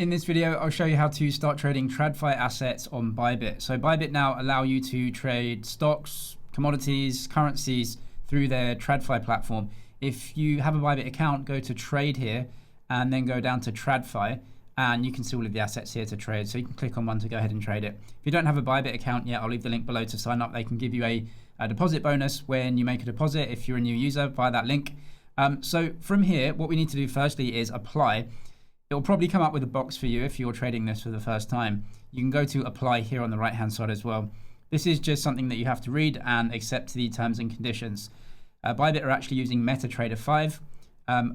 In this video, I'll show you how to start trading TradFi assets on Bybit. So Bybit now allow you to trade stocks, commodities, currencies through their TradFi platform. If you have a Bybit account, go to trade here and then go down to TradFi and you can see all of the assets here to trade. So you can click on one to go ahead and trade it. If you don't have a Bybit account yet, I'll leave the link below to sign up. They can give you a deposit bonus when you make a deposit if you're a new user via that link. So from here, what we need to do firstly is apply. It'll probably come up with a box for you if you're trading this for the first time. You can go to apply here on the right hand side as well. This is just something that you have to read and accept the terms and conditions. Bybit are actually using MetaTrader 5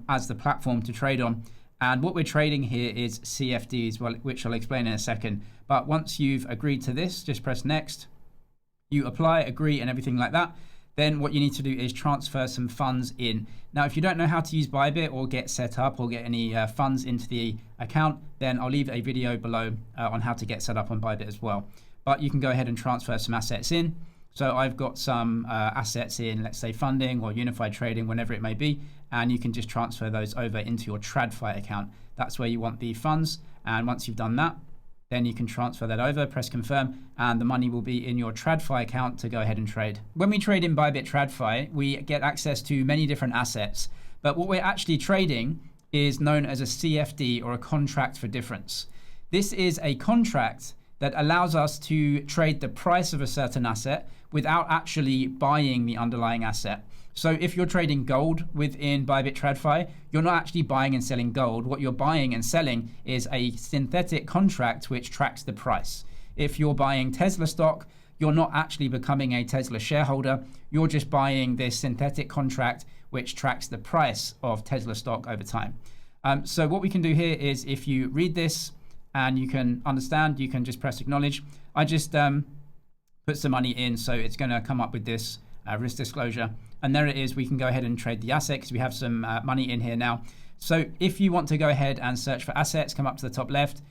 as the platform to trade on. And what we're trading here is CFDs, which I'll explain in a second. But once you've agreed to this, just press next. You apply, agree, and everything like that. Then what you need to do is transfer some funds in. Now, if you don't know how to use Bybit or get set up or get any funds into the account, then I'll leave a video below on how to get set up on Bybit as well. But you can go ahead and transfer some assets in. So I've got some assets in, let's say, funding or unified trading, whenever it may be, and you can just transfer those over into your TradFi account. That's where you want the funds. And once you've done that, then you can transfer that over, press confirm, and the money will be in your TradFi account to go ahead and trade. When we trade in Bybit TradFi, we get access to many different assets, but what we're actually trading is known as a CFD, or a contract for difference. This is a contract that allows us to trade the price of a certain asset without actually buying the underlying asset. So if you're trading gold within Bybit TradFi, you're not actually buying and selling gold. What you're buying and selling is a synthetic contract which tracks the price. If you're buying Tesla stock, you're not actually becoming a Tesla shareholder. You're just buying this synthetic contract which tracks the price of Tesla stock over time. So what we can do here is, if you read this and you can understand, you can just press acknowledge. I just put some money in, so it's going to come up with this risk disclosure. And there it is. We can go ahead and trade the asset because we have some money in here now. So if you want to go ahead and search for assets, come up to the top left.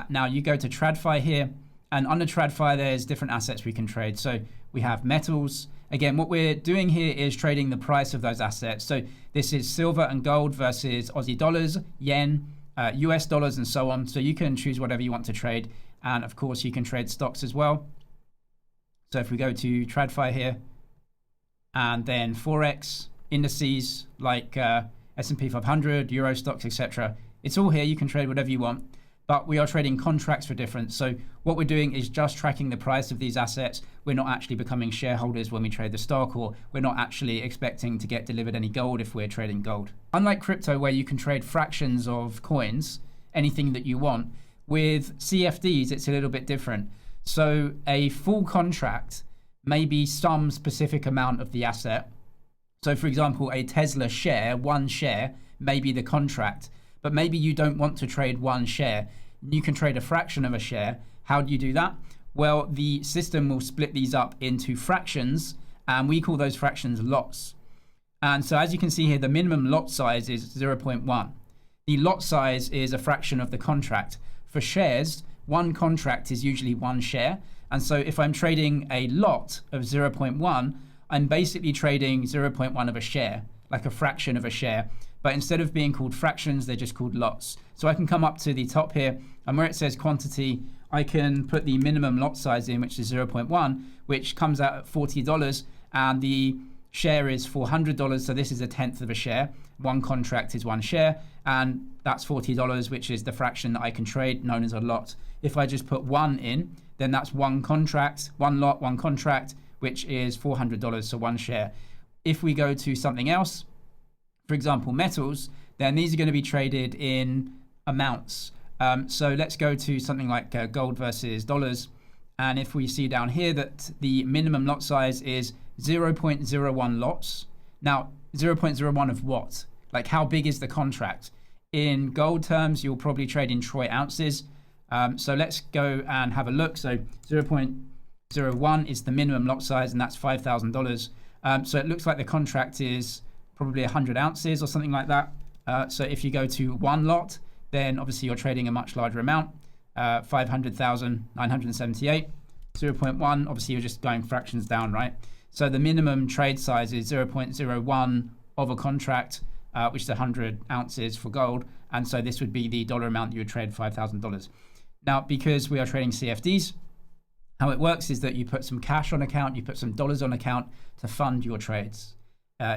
Now you go to TradFi here, and under TradFi, there's different assets we can trade. So we have metals. Again, what we're doing here is trading the price of those assets. So this is silver and gold versus Aussie dollars, yen, US dollars, and so on. So you can choose whatever you want to trade. And of course, you can trade stocks as well. So if we go to TradFi here, and then Forex, indices like S&P 500, Euro stocks, etc. It's all here. You can trade whatever you want, but we are trading contracts for difference. So what we're doing is just tracking the price of these assets. We're not actually becoming shareholders when we trade the stock, or we're not actually expecting to get delivered any gold if we're trading gold. Unlike crypto, where you can trade fractions of coins, anything that you want, with CFDs, it's a little bit different. So a full contract maybe some specific amount of the asset. So for example, a Tesla share, one share, may be the contract, but maybe you don't want to trade one share. You can trade a fraction of a share. How do you do that? Well, the system will split these up into fractions, and we call those fractions lots. And so as you can see here, the minimum lot size is 0.1. The lot size is a fraction of the contract. For shares, one contract is usually one share. And so if I'm trading a lot of 0.1, I'm basically trading 0.1 of a share, like a fraction of a share. But instead of being called fractions, they're just called lots. So I can come up to the top here, and where it says quantity, I can put the minimum lot size in, which is 0.1, which comes out at $40, and the share is $400. So this is a tenth of a share. One contract is one share, and that's $40, which is the fraction that I can trade, known as a lot. If I just put one in, then that's one contract, one lot, one contract, which is $400, so one share. If we go to something else, for example, metals, then these are going to be traded in amounts. So let's go to something like gold versus dollars. And if we see down here that the minimum lot size is 0.01 lots. Now, 0.01 of what? Like, how big is the contract? In gold terms, you'll probably trade in troy ounces. So let's go and have a look. So 0.01 is the minimum lot size, and that's $5,000. So it looks like the contract is probably 100 ounces or something like that. So if you go to one lot, then obviously you're trading a much larger amount, 500,978. 0.1, obviously you're just going fractions down, right? So the minimum trade size is 0.01 of a contract, which is 100 ounces for gold, And so this would be the dollar amount you would trade, $5,000. Now, because we are trading CFDs, how it works is that you put some cash on account, you put some dollars on account to fund your trades.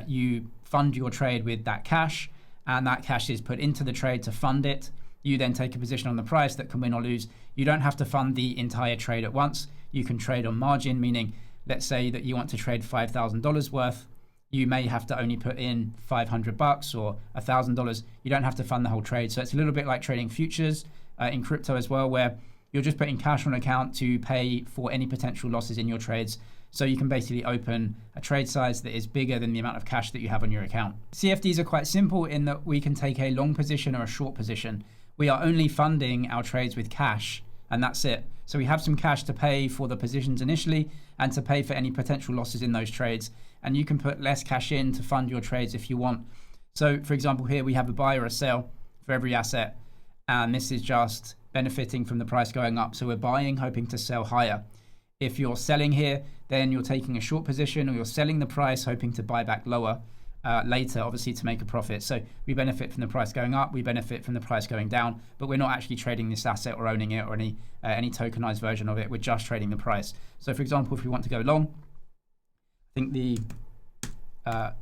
You fund your trade with that cash, and that cash is put into the trade to fund it. You then take a position on the price that can win or lose. You don't have to fund the entire trade at once. You can trade on margin, meaning let's say that you want to trade $5,000 worth. You may have to only put in $500 or $1,000. You don't have to fund the whole trade. So it's a little bit like trading futures in crypto as well, where you're just putting cash on account to pay for any potential losses in your trades. So you can basically open a trade size that is bigger than the amount of cash that you have on your account. CFDs are quite simple in that we can take a long position or a short position. We are only funding our trades with cash, and that's it. So we have some cash to pay for the positions initially and to pay for any potential losses in those trades. And you can put less cash in to fund your trades if you want. So for example, here we have a buy or a sell for every asset. And this is just benefiting from the price going up. So we're buying, hoping to sell higher. If you're selling here, then you're taking a short position, or you're selling the price, hoping to buy back lower later, obviously to make a profit. So we benefit from the price going up, we benefit from the price going down, but we're not actually trading this asset or owning it or any tokenized version of it. We're just trading the price. So for example, if we want to go long, I think the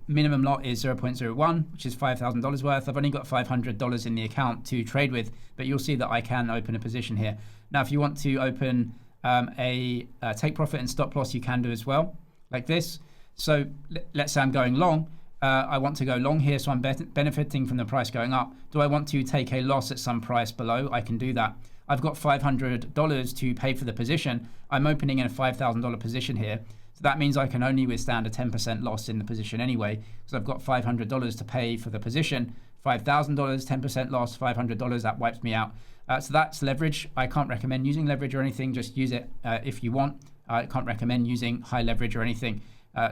minimum lot is 0.01, which is $5,000 worth. I've only got $500 in the account to trade with, but you'll see that I can open a position here. Now, if you want to open a take profit and stop loss, you can do as well, like this. So let's say I'm going long. I want to go long here, so I'm benefiting from the price going up. Do I want to take a loss at some price below? I can do that. I've got $500 to pay for the position. I'm opening in a $5,000 position here. So that means I can only withstand a 10% loss in the position anyway, because I've got $500 to pay for the position. $5,000, 10% loss, $500, that wipes me out. So that's leverage. I can't recommend using leverage or anything. Just use it if you want. I can't recommend using high leverage or anything.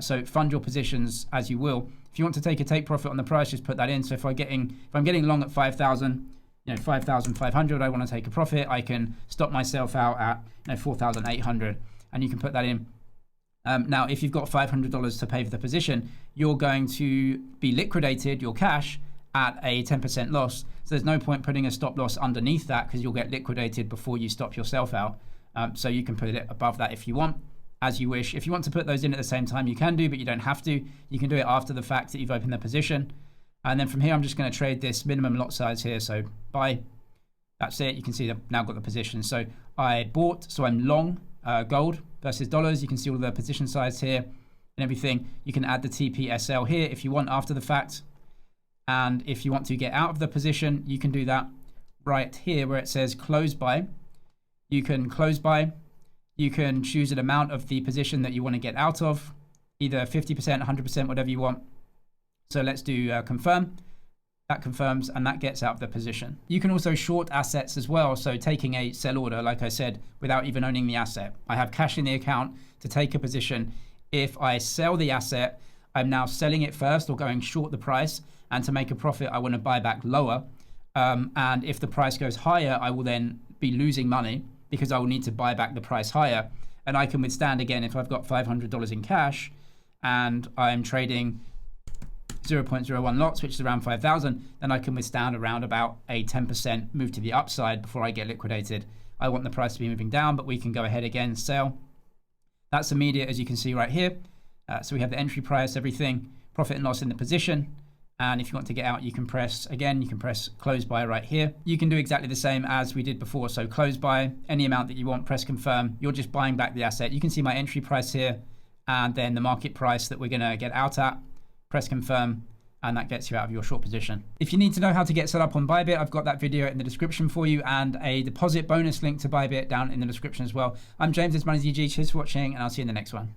So fund your positions as you will. If you want to take a take profit on the price, just put that in. So if I'm getting long at 5,000, 5,500, I want to take a profit. I can stop myself out at 4,800, and you can put that in. Now, if you've got $500 to pay for the position, you're going to be liquidated your cash at a 10% loss. So there's no point putting a stop loss underneath that, because you'll get liquidated before you stop yourself out. So you can put it above that if you want, as you wish. If you want to put those in at the same time, you can do, but you don't have to. You can do it after the fact that you've opened the position. And then from here, I'm just going to trade this minimum lot size here. So buy, that's it. You can see I've now got the position. So I bought, so I'm long gold versus dollars. You can see all the position size here and everything. You can add the TPSL here if you want after the fact. And if you want to get out of the position, you can do that right here where it says close buy. You can close buy. You can choose an amount of the position that you want to get out of, either 50%, 100%, whatever you want. So let's do confirm. That confirms, and that gets out of the position. You can also short assets as well. So taking a sell order, like I said, without even owning the asset. I have cash in the account to take a position. If I sell the asset, I'm now selling it first or going short the price. And to make a profit, I want to buy back lower. And if the price goes higher, I will then be losing money because I will need to buy back the price higher. And I can withstand, again, if I've got $500 in cash and I'm trading 0.01 lots, which is around 5,000, then I can withstand around about a 10% move to the upside before I get liquidated. I want the price to be moving down, but we can go ahead again, sell. That's immediate, as you can see right here. So we have the entry price, everything, profit and loss in the position. And if you want to get out, you can press close buy right here. You can do exactly the same as we did before. So close buy, any amount that you want, press confirm. You're just buying back the asset. You can see my entry price here and then the market price that we're going to get out at. Press confirm, and that gets you out of your short position. If you need to know how to get set up on Bybit, I've got that video in the description for you, and a deposit bonus link to Bybit down in the description as well. I'm James, this is Money ZG. Cheers for watching, and I'll see you in the next one.